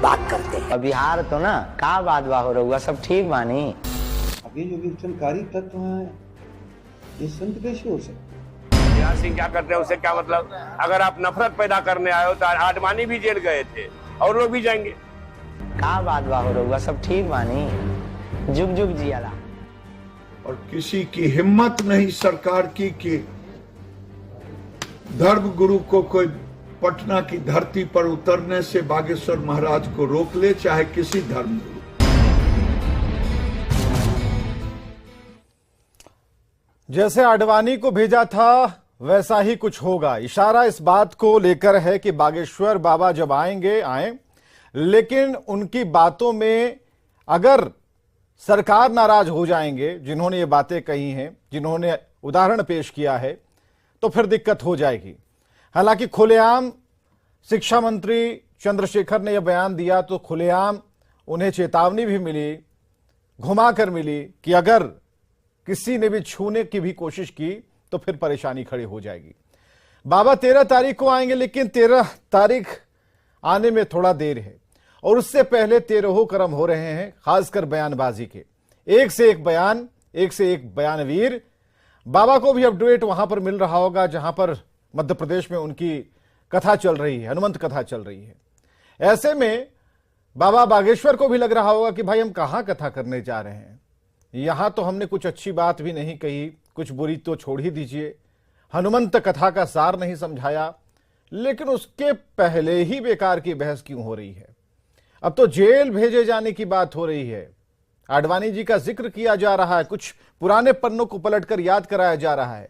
बात करते हैं। बिहार तो ना का बात बा हो रहुआ सब ठीक बानी। अब ये जो विघटनकारी तत्व हैं ये संत कैसे हो सकते? गिरिराज सिंह क्या करते हैं उससे क्या मतलब? अगर आप नफरत पैदा करने आए हो तो आडवाणी भी जेल गए थे और लोग भी जाएंगे। का बात बा हो रहुआ सब ठीक बानी। जुग जुग जियाला। और किसी की हिम्मत नहीं सरकार की कि धर्म गुरु को कोई पटना की धरती पर उतरने से बागेश्वर महाराज को रोक ले, चाहे किसी धर्म गुरु। जैसे आडवाणी को भेजा था वैसा ही कुछ होगा। इशारा इस बात को लेकर है कि बागेश्वर बाबा जब आए, लेकिन उनकी बातों में अगर सरकार नाराज हो जाएंगे, जिन्होंने ये बातें कही हैं, जिन्होंने उदाहरण पेश किया है, तो फिर दिक्कत हो जाएगी। हालांकि खुलेआम शिक्षा मंत्री चंद्रशेखर ने यह बयान दिया तो खुलेआम उन्हें चेतावनी भी मिली, घुमाकर मिली कि अगर किसी ने भी छूने की भी कोशिश की तो फिर परेशानी खड़ी हो जाएगी। बाबा 13 तारीख को आएंगे, लेकिन 13 तारीख आने में थोड़ा देर है और उससे पहले 13 क्रम हो रहे हैं, खासकर बयानबाजी के। एक से एक बयान, एक से एक बयानवीर। बाबा को भी अपडेट वहां पर मिल रहा होगा जहां पर मध्य प्रदेश में उनकी कथा चल रही है, हनुमंत कथा चल रही है। ऐसे में बाबा बागेश्वर को भी लग रहा होगा कि भाई हम कहां कथा करने जा रहे हैं, यहां तो हमने कुछ अच्छी बात भी नहीं कही, कुछ बुरी तो छोड़ ही दीजिए, हनुमंत कथा का सार नहीं समझाया, लेकिन उसके पहले ही बेकार की बहस क्यों हो रही है? अब तो जेल भेजे जाने की बात हो रही है, आडवाणी जी का जिक्र किया जा रहा है, कुछ पुराने पन्नों को पलटकर याद कराया जा रहा है।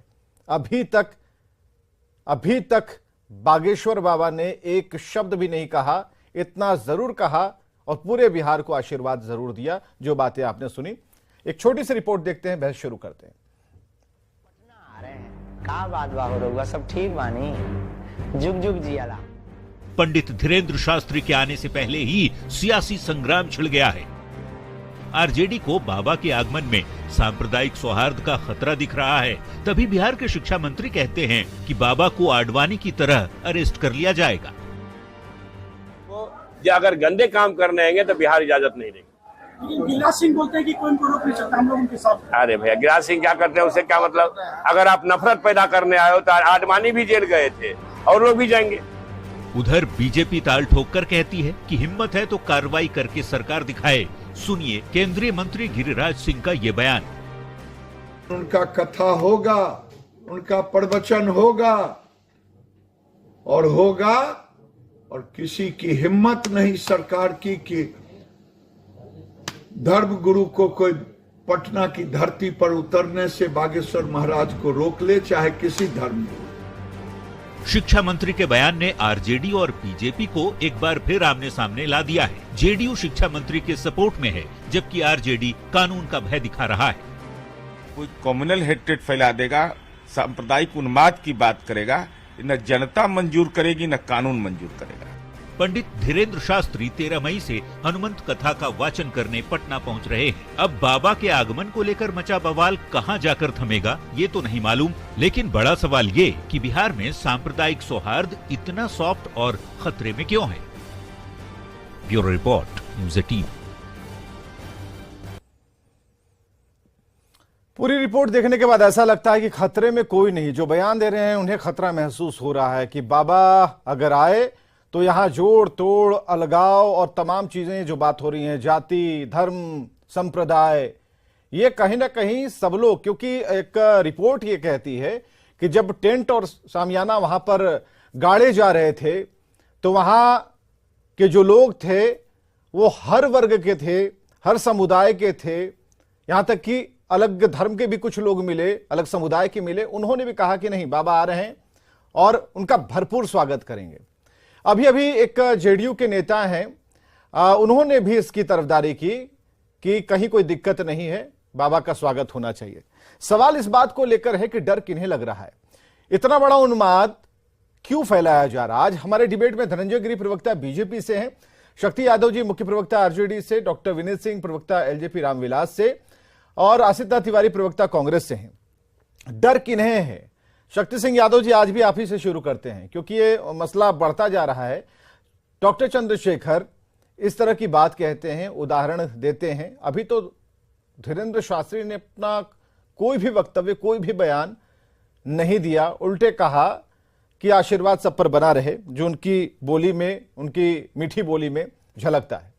अभी तक बागेश्वर बाबा ने एक शब्द भी नहीं कहा। इतना जरूर कहा और पूरे बिहार को आशीर्वाद जरूर दिया, जो बातें आपने सुनी। एक छोटी सी रिपोर्ट देखते हैं, बहस शुरू करते हैं। पटना आ रहे हैं, का बात बा हो रहुआ सब ठीक बानी। जुग जुग जियाला। पंडित धीरेन्द्र शास्त्री के आने से पहले ही सियासी संग्राम छिड़ गया है। आरजेडी को बाबा के आगमन में सांप्रदायिक सौहार्द का खतरा दिख रहा है। तभी बिहार के शिक्षा मंत्री कहते हैं कि बाबा को आडवाणी की तरह अरेस्ट कर लिया जाएगा। अगर गंदे काम करने आएंगे तो बिहार इजाजत नहीं देगी। गिरिराज सिंह बोलते हैं कि कोई उनको रोक नहीं सकता, हम लोग उनके साथ। अरे भैया, गिरिराज सिंह क्या करते हैं उससे क्या मतलब? अगर आप नफरत पैदा करने आए हो तो आडवाणी भी जेल गए थे और लोग भी जाएंगे। उधर बीजेपी ताल ठोककर कहती है कि हिम्मत है तो कार्रवाई करके सरकार दिखाए। सुनिए केंद्रीय मंत्री गिरिराज सिंह का ये बयान। उनका कथा होगा, उनका प्रवचन होगा और किसी की हिम्मत नहीं सरकार की कि धर्म गुरु को कोई पटना की धरती पर उतरने से बागेश्वर महाराज को रोक ले, चाहे किसी धर्म गुरु। शिक्षा मंत्री के बयान ने आरजेडी और बीजेपी को एक बार फिर आमने सामने ला दिया है। जेडीयू शिक्षा मंत्री के सपोर्ट में है, जबकि आरजेडी कानून का भय दिखा रहा है। कोई कम्युनल हेट्रेड फैला देगा, सांप्रदायिक उन्माद की बात करेगा, न जनता मंजूर करेगी न कानून मंजूर करेगा। पंडित धीरेन्द्र शास्त्री 13 मई से हनुमंत कथा का वाचन करने पटना पहुंच रहे हैं। अब बाबा के आगमन को लेकर मचा बवाल कहां जाकर थमेगा ये तो नहीं मालूम, लेकिन बड़ा सवाल ये कि बिहार में सांप्रदायिक सौहार्द इतना सॉफ्ट और खतरे में क्यों है? Bureau report, news 18। पूरी रिपोर्ट देखने के बाद ऐसा लगता है कि खतरे में कोई नहीं। जो बयान दे रहे हैं उन्हें खतरा महसूस हो रहा है कि बाबा अगर आए तो यहां जोड़ तोड़, अलगाव और तमाम चीजें जो बात हो रही हैं, जाति, धर्म, संप्रदाय, ये कहीं ना कहीं सब लोग, क्योंकि एक रिपोर्ट ये कहती है कि जब टेंट और सामियाना वहां पर गाड़े जा रहे थे तो वहां के जो लोग थे वो हर वर्ग के थे, हर समुदाय के थे, यहां तक कि अलग धर्म के भी कुछ लोग मिले, अलग समुदाय के मिले। उन्होंने भी कहा कि नहीं, बाबा आ रहे हैं और उनका भरपूर स्वागत करेंगे। अभी एक जेडीयू के नेता हैं, उन्होंने भी इसकी तरफदारी की कि कहीं कोई दिक्कत नहीं है, बाबा का स्वागत होना चाहिए। सवाल इस बात को लेकर है कि डर किन्हें लग रहा है, इतना बड़ा उन्माद क्यों फैलाया जा रहा है? आज हमारे डिबेट में धनंजय गिरी प्रवक्ता बीजेपी से हैं, शक्ति यादव जी मुख्य प्रवक्ता आरजेडी से, डॉक्टर विनीत सिंह प्रवक्ता एलजेपी रामविलास से और आसिता तिवारी प्रवक्ता कांग्रेस से हैं। डर किन्हें है? शक्ति सिंह यादव जी, आज भी आप ही से शुरू करते हैं क्योंकि ये मसला बढ़ता जा रहा है। डॉक्टर चंद्रशेखर इस तरह की बात कहते हैं, उदाहरण देते हैं। अभी तो धीरेन्द्र शास्त्री ने अपना कोई भी वक्तव्य, कोई भी बयान नहीं दिया, उल्टे कहा कि आशीर्वाद सब पर बना रहे, जो उनकी बोली में, उनकी मीठी बोली में झलकता है।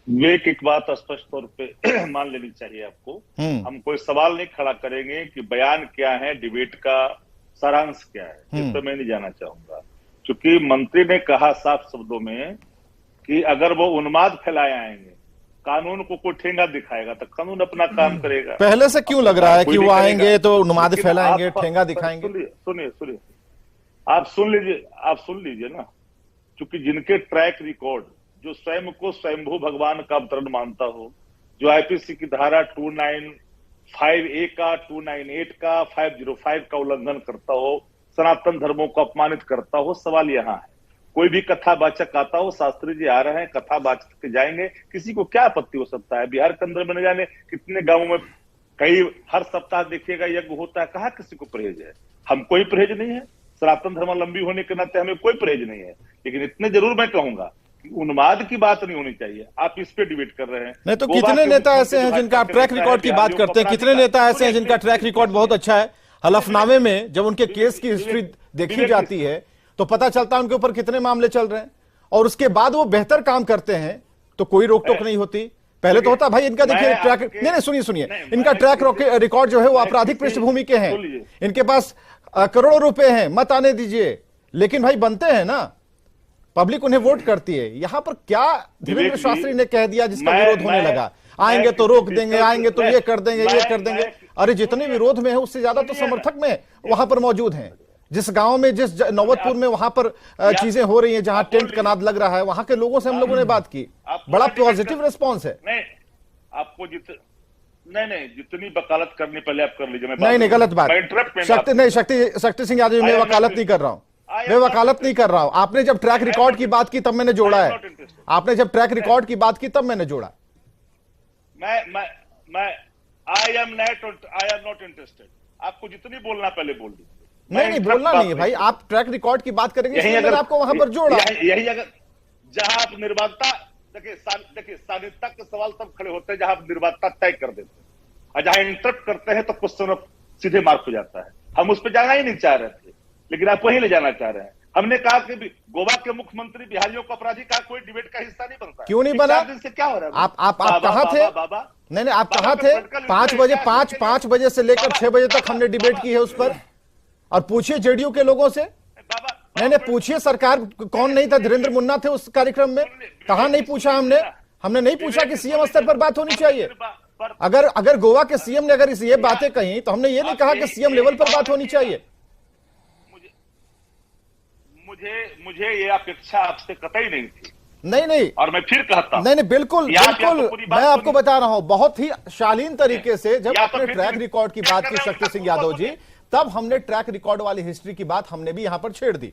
विवेक, एक बात स्पष्ट तौर पे मान लेनी चाहिए आपको। हम कोई सवाल नहीं खड़ा करेंगे कि बयान क्या है, डिबेट का सारांश क्या है, इस पर मैं नहीं जाना चाहूंगा, क्योंकि मंत्री ने कहा साफ शब्दों में कि अगर वो उन्माद फैलाए आएंगे, कानून को कोई ठेंगा दिखाएगा तो कानून अपना काम करेगा। पहले से क्यों लग रहा है कि वो आएंगे तो उन्माद फैलाएंगे, ठेंगा दिखाएंगे? सुनिए, आप सुन लीजिए ना, क्योंकि जिनके ट्रैक रिकॉर्ड, जो स्वयं को स्वयंभू भगवान का अवतरण मानता हो, जो आईपीसी की धारा 295A का, 298 का, 505 का उल्लंघन करता हो, सनातन धर्मों को अपमानित करता हो, सवाल यहाँ है। कोई भी कथावाचक आता हो, शास्त्री जी आ रहे हैं, कथावाचक के जाएंगे, किसी को क्या आपत्ति हो सकता है? बिहार के अंदर में न जाने कितने गांवों में कई हर सप्ताह देखिएगा यज्ञ होता है, कहाँ किसी को परहेज है? हम कोई परहेज नहीं है, सनातन धर्मावलंबी होने के नाते हमें कोई परहेज नहीं है, लेकिन इतने जरूर मैं कहूंगा उन्माद की बात नहीं होनी चाहिए। आप इस पे डिबेट कर रहे हैं। नहीं तो कितने नेता ऐसे हैं जिनका आप ट्रैक रिकॉर्ड की बात करते हैं? कितने नेता ऐसे हैं जिनका ट्रैक रिकॉर्ड बहुत अच्छा है? हलफनामे में जब उनके केस की हिस्ट्री देखी जाती है तो पता चलता है उनके ऊपर कितने मामले चल रहे हैं, और उसके बाद वो बेहतर काम करते हैं तो कोई रोक टोक नहीं होती। पहले तो होता भाई इनका देखिए ट्रैक, नहीं सुनिए, इनका ट्रैक रिकॉर्ड जो है वो आपराधिक पृष्ठभूमि के हैं, इनके पास करोड़ों रुपए हैं, मत आने दीजिए, लेकिन भाई बनते हैं ना, पब्लिक उन्हें वोट करती है। यहां पर क्या धीरेन्द्र शास्त्री ने कह दिया जिसका विरोध होने लगा? आएंगे तो रोक देंगे, आएंगे तो ये कर देंगे, ये कर देंगे। अरे जितने विरोध में है उससे ज्यादा तो समर्थक में वहां पर मौजूद हैं। जिस गांव में, जिस नौबतपुर में वहां पर चीजें हो रही हैं, जहां टेंट कनाद लग रहा है, वहां के लोगों से हम लोगों ने बात की, बड़ा पॉजिटिव रिस्पॉन्स है। नहीं, आपको नहीं जितनी वकालत करनी पहले आप कर लीजिए। नहीं गलत बात। शक्ति सिंह यादव, मैं वकालत नहीं कर रहा हूं, मैं वकालत नहीं कर रहा हूं। आपने जब ट्रैक रिकॉर्ड की बात की तब मैंने जोड़ा है, आपने जब ट्रैक रिकॉर्ड की बात की तब मैंने जोड़ा। I am not interested. आपको जितनी बोलना पहले बोल दीजिए। नहीं बोलना नहीं है भाई, आप ट्रैक रिकॉर्ड की बात करेंगे, मैंने आपको वहां पर जोड़ा। यही अगर जहां आप निर्वाधता, देखिए सानिध्यता के सवाल तब खड़े होते हैं जहां आप निर्वाधता तय कर देते हैं, और जहां इंटरप्ट करते हैं तो क्वेश्चन सीधे मार्क हो जाता है। हम उस पर जाना ही नहीं चाह रहे थे, लेकिन आप वहीं ले जाना चाह रहे हैं। हमने कहा कि गोवा के मुख्यमंत्री बिहारियों को अपराधी का कोई डिबेट का हिस्सा नहीं बनता। क्यों नहीं बना? दिन से क्या हो रहा है? आप कहाँ थे? नहीं आप कहाँ थे? 5 बजे से लेकर 6 बजे तक हमने डिबेट की है उस पर। और पूछिए जेडीयू के लोगों से, नहीं पूछिए सरकार कौन नहीं था, धीरेन्द्र मुन्ना थे उस कार्यक्रम में। कहां नहीं पूछा हमने नहीं पूछा कि सीएम स्तर पर बात होनी चाहिए। अगर गोवा के सीएम ने अगर ये बातें कही तो हमने ये नहीं कहा कि सीएम लेवल पर बात होनी चाहिए। मुझे ये अपेक्षा आपसे कतई नहीं थी। नहीं और मैं फिर कहता हूं, नहीं बिल्कुल मैं आपको बता रहा हूं, बहुत ही शालीन तरीके से जब आपने ट्रैक रिकॉर्ड की बात की शक्ति सिंह यादव जी, तब हमने ट्रैक रिकॉर्ड वाली हिस्ट्री की बात हमने भी यहां पर छेड़ दी।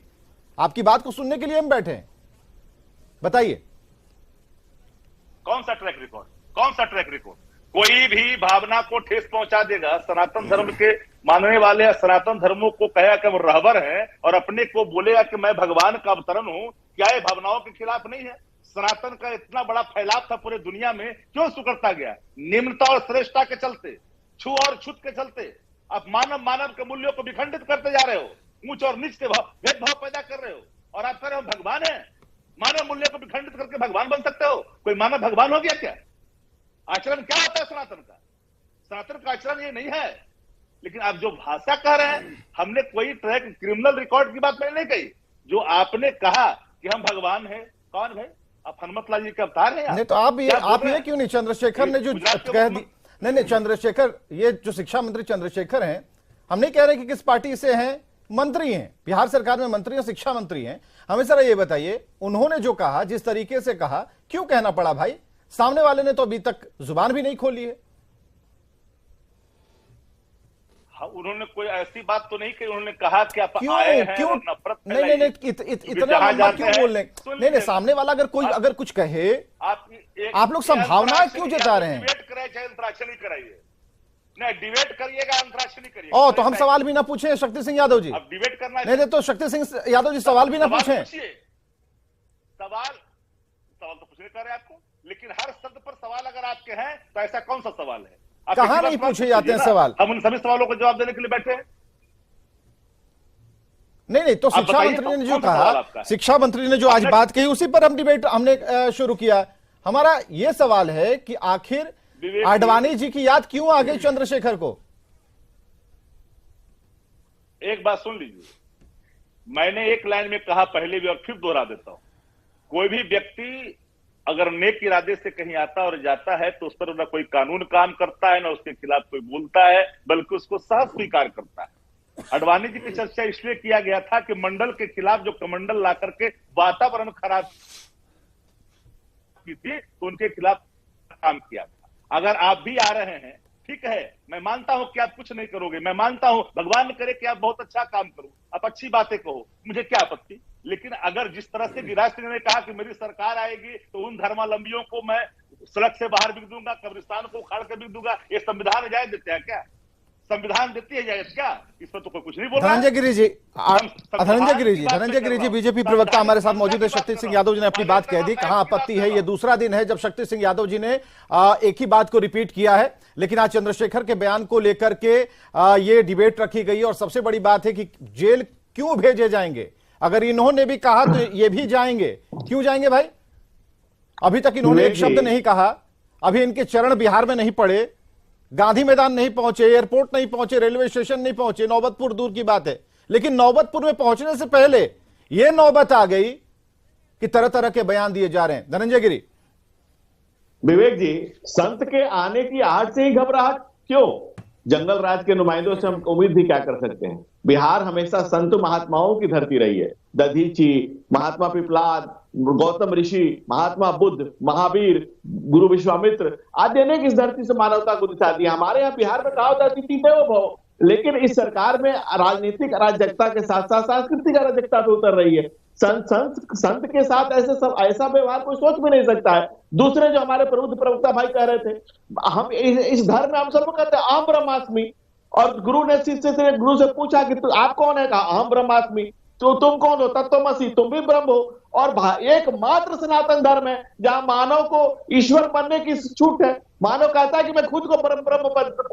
आपकी बात को सुनने के लिए हम बैठे हैं, बताइए कौन सा ट्रैक रिकॉर्ड? कोई भी भावना को ठेस पहुंचा देगा, सनातन धर्म के मानने वाले सनातन धर्मों को कहेगा कि वो रहबर है और अपने को बोलेगा कि मैं भगवान का अवतरण हूं, क्या ये भावनाओं के खिलाफ नहीं है? सनातन का इतना बड़ा फैलाव था पूरे दुनिया में, क्यों सुकड़ता गया? निम्नता और श्रेष्ठता के चलते, छू और छूत के चलते आप मानव के मूल्यों को विखंडित करते जा रहे हो, ऊंच और नीच के भेदभाव पैदा कर रहे हो, और आप कह रहे हो भगवान है। मानव मूल्य को विखंडित करके भगवान बन सकते हो? कोई मानव भगवान हो गया क्या? आचरण क्या होता है सनातन का? सनातन का आचरण ये नहीं है। लेकिन आप जो भाषा कह रहे हैं, हमने कोई ट्रैक क्रिमिनल रिकॉर्ड की बात मैंने नहीं कही। जो आपने कहा कि हम भगवान हैं, कौन भाई? आप हनुमत लाल जी के अवतार हैं? नहीं तो आप ये क्यों नहीं? चंद्रशेखर ने जो कह दी, नहीं चंद्रशेखर, ये जो शिक्षा मंत्री चंद्रशेखर हैं, हम नहीं कह रहे कि किस पार्टी से हैं, मंत्री हैं, बिहार सरकार में मंत्री और शिक्षा मंत्री हैं। हमें सर ये बताइए, उन्होंने जो कहा, जिस तरीके से कहा, क्यों कहना पड़ा भाई? सामने वाले ने तो अभी तक जुबान भी नहीं खोली है। हाँ, उन्होंने कोई ऐसी बात तो नहीं कही। उन्होंने कहा कि आप आए हैं और नफरत फैलाई। नहीं इतना लंबा क्यों बोल रहे हैं? नहीं सामने वाला अगर कुछ कहे, आप लोग संभावना क्यों जता रहे हैं? डिबेट कराइए, चाहे अंतराक्षरी कराइए। नहीं, डिबेट करिएगा, अंतराक्षरी करिएगा। ओ तो हम सवाल भी ना पूछे शक्ति सिंह यादव जी? अब डिबेट करना नहीं तो शक्ति सिंह यादव जी सवाल भी ना पूछे। सवाल तो कुछ नहीं कर रहे आपको, लेकिन हर शब्द पर सवाल अगर आपके हैं तो ऐसा कौन सा सवाल है? आप कहां नहीं पूछे जाते हैं सवाल? हम उन सभी सवालों को जवाब देने के लिए बैठे हैं। नहीं, तो शिक्षा मंत्री ने जो कहा, शिक्षा मंत्री ने जो आज बात कही, उसी पर हम डिबेट हमने शुरू किया। हमारा यह सवाल है कि आखिर आडवाणी जी की याद क्यों आ गई चंद्रशेखर को? एक बात सुन लीजिए, मैंने एक लाइन में कहा पहले भी और फिर दोहरा देता हूं, कोई भी व्यक्ति अगर नेक इरादे से कहीं आता और जाता है तो उस पर ना कोई कानून काम करता है, ना उसके खिलाफ कोई बोलता है, बल्कि उसको सहज स्वीकार करता है। आडवाणी जी की चर्चा इसलिए किया गया था कि मंडल के खिलाफ जो कमंडल ला करके वातावरण खराब की थी, तो उनके खिलाफ काम किया था। अगर आप भी आ रहे हैं, ठीक है, मैं मानता हूं कि आप कुछ नहीं करोगे, मैं मानता हूं, भगवान करे कि आप बहुत अच्छा काम करो, आप अच्छी बातें कहो, मुझे क्या आपत्ति। लेकिन अगर जिस तरह से गिरिराज सिंह ने कहा कि मेरी सरकार आएगी तो उन धर्मावलंबियों को मैं सड़क से बाहर बिक दूंगा, कब्रिस्तान को उखाड़ के बिक दूंगा, ये संविधान इजाजत देते हैं क्या? संविधान देती है इजाजत क्या? इस पर तो कोई कुछ नहीं बोल रहा। धनंजय गिरि जी बीजेपी प्रवक्ता हमारे साथ मौजूद है। शक्ति सिंह यादव जी ने अपनी बात कह दी, कहां आपत्ति है? ये दूसरा दिन है जब शक्ति सिंह यादव जी ने एक ही बात को रिपीट किया है, लेकिन आज चंद्रशेखर के बयान को लेकर के ये डिबेट रखी गई। और सबसे बड़ी बात है कि जेल क्यों भेजे जाएंगे? अगर इन्होंने भी कहा तो ये भी जाएंगे, क्यों जाएंगे भाई? अभी तक इन्होंने एक शब्द नहीं कहा, अभी इनके चरण बिहार में नहीं पड़े, गांधी मैदान नहीं पहुंचे, एयरपोर्ट नहीं पहुंचे, रेलवे स्टेशन नहीं पहुंचे, नौबतपुर दूर की बात है। लेकिन नौबतपुर में पहुंचने से पहले यह नौबत आ गई कि तरह तरह के बयान दिए जा रहे हैं। धनंजय गिरि, विवेक जी, संत के आने की आहट से ही घबराहट क्यों? जंगल राज के नुमाइंदों से हम उम्मीद भी क्या कर सकते हैं? बिहार हमेशा संत महात्माओं की धरती रही है। दधीची, महात्मा पिपलाद, गौतम ऋषि, महात्मा बुद्ध, महावीर, गुरु विश्वामित्र आदि ने इस धरती से मानवता को दिशा दिया। हमारे यहाँ बिहार में कहा होता है तिथि देवो भव, लेकिन इस सरकार में राजनीतिक अराजकता के साथ साथ सांस्कृतिक अराजकता तो उतर रही है। संत के साथ ऐसा व्यवहार कोई सोच भी नहीं सकता है। दूसरे जो हमारे प्रबुद्ध प्रवक्ता भाई कह रहे थे, हम इस धर्म में हम सब कहते हैं अहम ब्रह्मास्मि, और गुरु ने शिष्य से गुरु से पूछा कि आप कौन है? कहा अहम ब्रह्मास्मि। तो तुम कौन हो? तत्वमसि, तुम भी ब्रह्म हो। और एकमात्र सनातन धर्म है जहां मानव को ईश्वर बनने की छूट है। मानव कहता है कि मैं खुद को ब्रह्म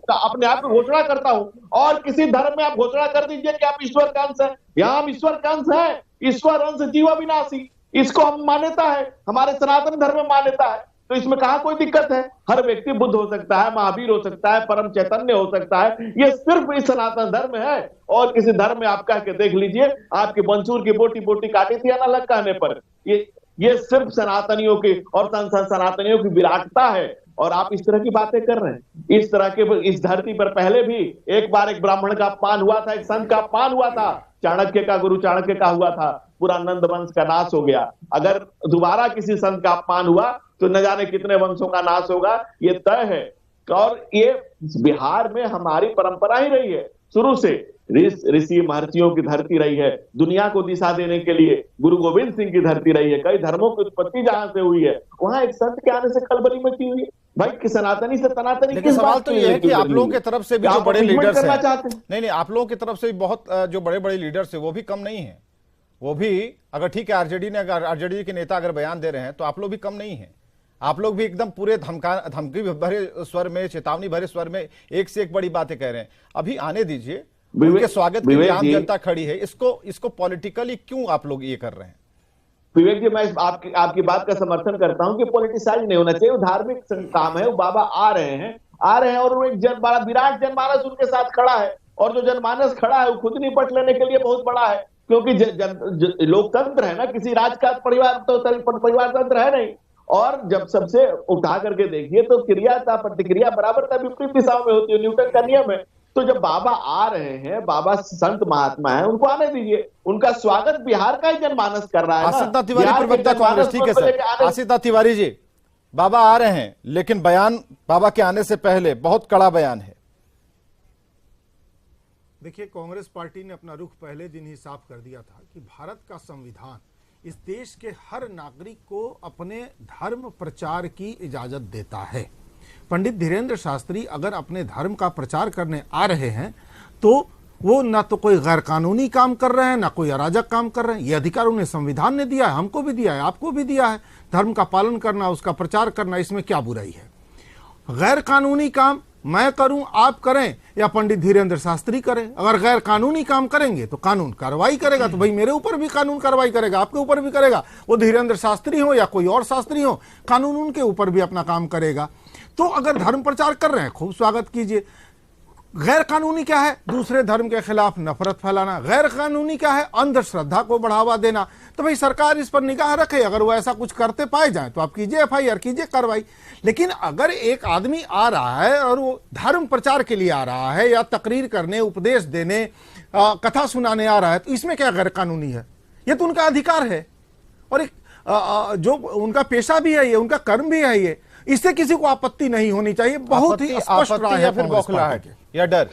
अपने आप में घोषणा करता हूं, और किसी धर्म में आप घोषणा कर दीजिए कि आप ईश्वर का अंश है। यहां हम ईश्वर का अंश है, ईश्वर अंश जीव विनाशी, इसको हम मान्यता है, हमारे सनातन धर्म में मान्यता है। तो इसमें कहां कोई दिक्कत है? हर व्यक्ति बुद्ध हो सकता है, महावीर हो सकता है, परम चैतन्य हो सकता है। ये सिर्फ इस सनातन धर्म है। और किसी धर्म में आप कह के देख लीजिए, आपकी बंसूर की बोटी बोटी काटी थी अलग कहने पर। ये सिर्फ सनातनियों की और सनातनियों की विराटता है। और आप इस तरह की बातें कर रहे हैं। इस तरह के इस धरती पर पहले भी एक बार एक ब्राह्मण का अपमान हुआ था, एक संत का अपमान हुआ था, चाणक्य का, गुरु चाणक्य का हुआ था, पूरा नंद वंश का नाश हो गया। अगर दोबारा किसी संत का अपमान हुआ तो न जाने कितने वंशों का नाश होगा, ये तय है। और ये बिहार में हमारी परंपरा ही रही है शुरू से। ऋषि महर्षियों की धरती रही है, दुनिया को दिशा देने के लिए गुरु गोविंद सिंह की धरती रही है। कई धर्मों की उत्पत्ति जहां से हुई है, वहां एक संत के आने से खलबली मची हुई है। भाई कि सनातनी से तनातनी, लेकिन सवाल तो ये है कि आप लोगों की तरफ से भी जो बड़े लीडर्स हैं, नहीं, आप लोगों की तरफ से बहुत जो बड़े बड़े लीडर्स हैं वो भी कम नहीं है। वो भी अगर ठीक है, आरजेडी के नेता अगर बयान दे रहे हैं तो आप लोग भी कम नहीं है। आप लोग भी एकदम पूरे धमकी भरे स्वर में, चेतावनी भरे स्वर में एक से एक बड़ी बातें कह रहे हैं। अभी आने दीजिए, उनके स्वागत के लिए आम जनता खड़ी है। इसको पॉलिटिकली क्यों आप लोग ये कर रहे हैं? विवेक जी, मैं आपकी बात का समर्थन करता हूं कि पॉलिटिसाइज नहीं होना चाहिए। वो धार्मिक काम है। वो बाबा आ रहे हैं और वो एक बड़ा विराट जनमानस उनके साथ खड़ा है। और जो जनमानस खड़ा है वो खुद निपट लेने के लिए बहुत बड़ा है, क्योंकि लोकतंत्र है ना, किसी राज का परिवार तंत्र है नहीं। और जब सबसे उठा करके देखिए तो क्रिया था प्रतिक्रिया बराबर था, विपरीत दिशाओं में होती है, न्यूटन का नियम है। तो जब बाबा आ रहे हैं, बाबा संत महात्मा है, उनको आने दीजिए। उनका स्वागत बिहार का ही जनमानस कर रहा है। आसिफ तिवारी, प्रवक्ता कांग्रेस, ठीक है सर। आसिफ तिवारी जी, बाबा आ रहे हैं, लेकिन बयान बाबा के आने से पहले बहुत कड़ा बयान है। देखिए, कांग्रेस पार्टी ने अपना रुख पहले दिन ही साफ कर दिया था कि भारत का संविधान इस देश के हर नागरिक को अपने धर्म प्रचार की इजाजत देता है। पंडित धीरेन्द्र शास्त्री अगर अपने धर्म का प्रचार करने आ रहे हैं तो वो ना तो कोई गैर कानूनी काम कर रहे हैं, ना कोई अराजक काम कर रहे हैं। ये अधिकार उन्हें संविधान ने दिया है, हमको भी दिया है, आपको भी दिया है। धर्म का पालन करना, उसका प्रचार करना, इसमें क्या बुराई है? गैर कानूनी काम मैं करूं, आप करें या पंडित धीरेन्द्र शास्त्री करें, अगर गैर कानूनी काम करेंगे तो कानून कार्रवाई करेगा। तो भाई मेरे ऊपर भी कानून कार्रवाई करेगा, आपके ऊपर भी करेगा। वो धीरेन्द्र शास्त्री हो या कोई और शास्त्री हो, कानून उनके ऊपर भी अपना काम करेगा। तो अगर धर्म प्रचार कर रहे हैं, खूब स्वागत कीजिए। गैर कानूनी क्या है? दूसरे धर्म के खिलाफ नफरत फैलाना। गैर कानूनी क्या है? अंधश्रद्धा को बढ़ावा देना। तो भाई सरकार इस पर निगाह रखे, अगर वो ऐसा कुछ करते पाए जाए तो आप कीजिए FIR, कीजिए कार्रवाई। लेकिन अगर एक आदमी आ रहा है और वो धर्म प्रचार के लिए आ रहा है या तकरीर करने, उपदेश देने, कथा सुनाने आ रहा है, तो इसमें क्या गैर कानूनी है? ये तो उनका अधिकार है और एक जो उनका पेशा भी है, ये उनका कर्म भी है। ये इससे किसी को आपत्ति नहीं होनी चाहिए। बहुत ही स्पष्ट राय है, फिर बौखलाहट या डर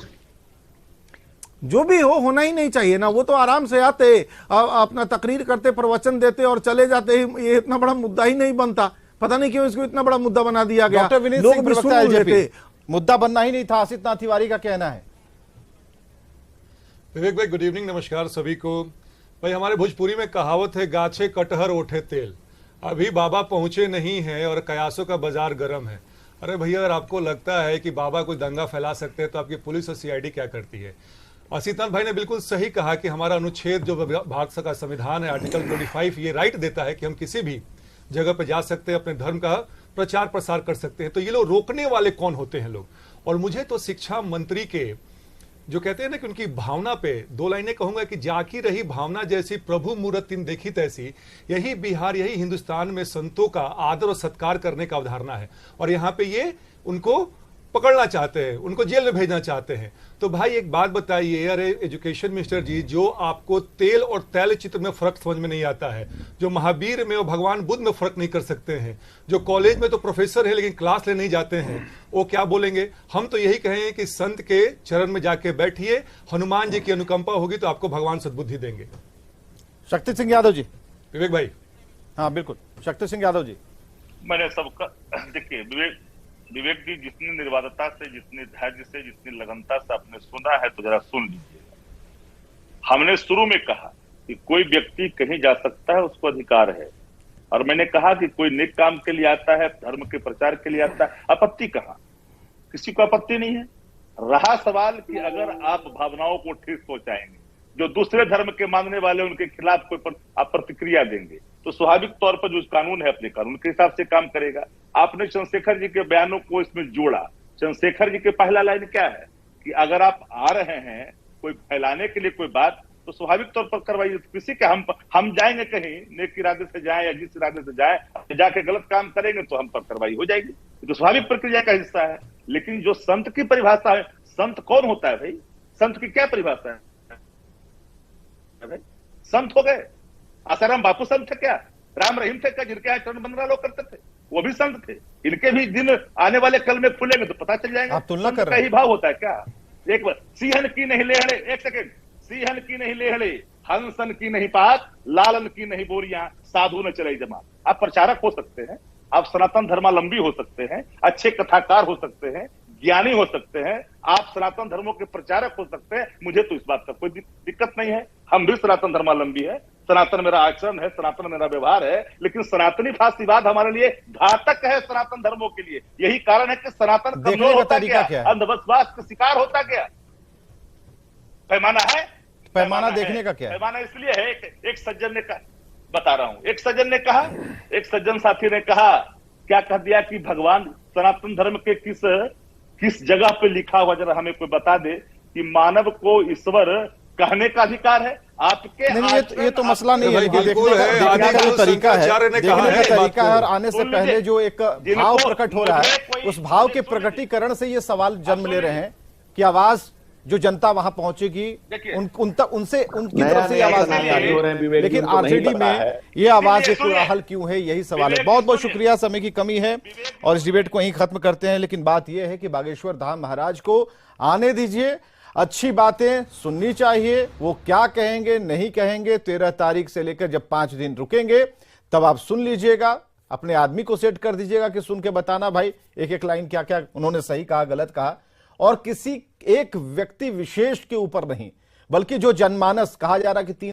जो भी हो होना ही नहीं चाहिए ना। वो तो आराम से आते, अपना तकरीर करते, प्रवचन देते और चले जाते। ये इतना बड़ा मुद्दा ही नहीं बनता। पता नहीं क्यों इसको इतना बड़ा मुद्दा बना दिया गया। डॉक्टर विनीत सिंह प्रवक्ता LJP, मुद्दा बनना ही नहीं था, आसित नाथ तिवारी का कहना है। विवेक भाई, गुड इवनिंग, नमस्कार सभी को। भाई हमारे भोजपुरी में कहावत है, गाछे कटहर ओठे तेल। अभी बाबा पहुंचे नहीं हैं और कयासों का बाजार गर्म है। अरे भैया, अगर आपको लगता है कि बाबा कोई दंगा फैला सकते हैं तो आपकी पुलिस और CID क्या करती है? आसित भाई ने बिल्कुल सही कहा कि हमारा अनुच्छेद जो भारत का संविधान है, आर्टिकल 25, ये राइट देता है कि हम किसी भी जगह पे जा सकते हैं, अपने धर्म का प्रचार प्रसार कर सकते हैं। तो ये लोग रोकने वाले कौन होते हैं लोग? और मुझे तो शिक्षा मंत्री के जो कहते हैं ना कि उनकी भावना पे 2 लाइनें कहूंगा कि जाकी रही भावना जैसी प्रभु मूर्तिन देखी तैसी। यही बिहार, यही हिंदुस्तान में संतों का आदर और सत्कार करने का अवधारणा है। और यहाँ पे ये उनको पकड़ना चाहते हैं, उनको जेल में भेजना चाहते हैं। तो भाई एक बात बताइए, अरे एजुकेशन मिनिस्टर जी, जो आपको तेल और तैल चित्र में फर्क समझ में नहीं आता है, जो महावीर में और भगवान बुद्ध में फर्क नहीं कर सकते हैं, जो कॉलेज में तो प्रोफेसर है लेकिन क्लास ले नहीं जाते हैं, वो क्या बोलेंगे? हम तो यही कहेंगे कि संत के चरण में जाके बैठिए, हनुमान जी की अनुकंपा होगी तो आपको भगवान सद्बुद्धि देंगे। शक्ति सिंह यादव जी। विवेक भाई। हाँ बिल्कुल, शक्ति सिंह यादव जी। मैंने सबका देखिए विवेक जी, जितनी निर्वाधता से, जितने धैर्य से, जितनी लगनता से आपने सुना है तो जरा सुन लीजिएगा। हमने शुरू में कहा कि कोई व्यक्ति कहीं जा सकता है, उसको अधिकार है। और मैंने कहा कि कोई नेक काम के लिए आता है, धर्म के प्रचार के लिए आता है, आपत्ति कहाँ? किसी को आपत्ति नहीं है। रहा सवाल कि अगर आप भावनाओं को ठेस पहुंचाएंगे, जो दूसरे धर्म के मानने वाले उनके खिलाफ कोई आप प्रतिक्रिया देंगे, तो स्वाभाविक तौर पर जो कानून है अपने कानून के हिसाब से काम करेगा। आपने चंद्रशेखर जी के बयानों को इसमें जोड़ा। चंद्रशेखर जी के पहला लाइन क्या है कि अगर आप आ रहे हैं कोई फैलाने के लिए कोई बात, तो स्वाभाविक तौर पर करवाइए। किसी के हम जाएंगे कहीं नेक इरादे से जाए या जिस इरादे से जाए, जाके गलत काम करेंगे तो हम पर कार्रवाई हो जाएगी। तो स्वाभाविक प्रक्रिया का हिस्सा है। लेकिन जो संत की परिभाषा है, संत कौन होता है भाई? संत की क्या परिभाषा है? संत हो गए आसाराम बापू संत थे क्या? राम रहीम थे क्या जिनके यहाँ चरण वंदना लोग करते थे? वो भी संत थे। इनके भी दिन आने वाले कल में खुलेंगे तो पता चल जाएगा। आप तुलना कर रहे हैं। ही भाव होता है क्या? एक बार सिंहन की नहीं लेहड़े, एक सेकंड, सिंहन की नहीं लेहड़े, हंसन की नहीं पात, लालन की नहीं बोरियां, साधु न चले जमा। आप प्रचारक हो सकते हैं, आप सनातन धर्मावलंबी हो सकते हैं, अच्छे कथाकार हो सकते हैं, ज्ञानी हो सकते हैं, आप सनातन धर्मों के प्रचारक हो सकते हैं। मुझे तो इस बात का कोई दिक्कत नहीं है। हम भी सनातन धर्मावलंबी है, सनातन मेरा आचरण है, सनातन मेरा व्यवहार है। लेकिन सनातनी फासीवाद हमारे लिए घातक है सनातन धर्मों के लिए। यही कारण है कि सनातन कमजोर होता गया, अंधविश्वास का शिकार होता गया। पैमाना है, पैमाना देखने का क्या है? पैमाना इसलिए है, एक सज्जन ने कहा, बता रहा हूं, एक सज्जन ने कहा, एक सज्जन साथी ने कहा, क्या कह दिया कि भगवान सनातन धर्म के किस जगह पे लिखा हुआ, जरा हमें कोई बता दे कि मानव को ईश्वर कहने का अधिकार है। आपके नहीं, ये तो मसला नहीं है, लेकिन देखने का जो तरीका है, देखने का तरीका है। और आने से पहले जो एक भाव प्रकट हो रहा है, उस भाव के प्रकटीकरण से ये सवाल जन्म ले रहे हैं कि आवाज जो जनता वहां पहुंचेगी उनसे उनकी तरफ से आवाज नहीं आ रही। लेकिन आरजेडी में ये आवाज एक हल क्यों है, यही सवाल है। बहुत बहुत शुक्रिया, समय की कमी है और इस डिबेट को यहीं खत्म करते हैं। लेकिन बात यह है कि बागेश्वर धाम महाराज को आने दीजिए, अच्छी बातें सुननी चाहिए। वो क्या कहेंगे नहीं कहेंगे, 13 तारीख से लेकर जब 5 दिन रुकेंगे तब आप सुन लीजिएगा, अपने आदमी को सेट कर दीजिएगा कि सुन के बताना भाई एक एक लाइन क्या क्या उन्होंने सही कहा, गलत कहा। और किसी एक व्यक्ति विशेष के ऊपर नहीं, बल्कि जो जनमानस कहा जा रहा कि 3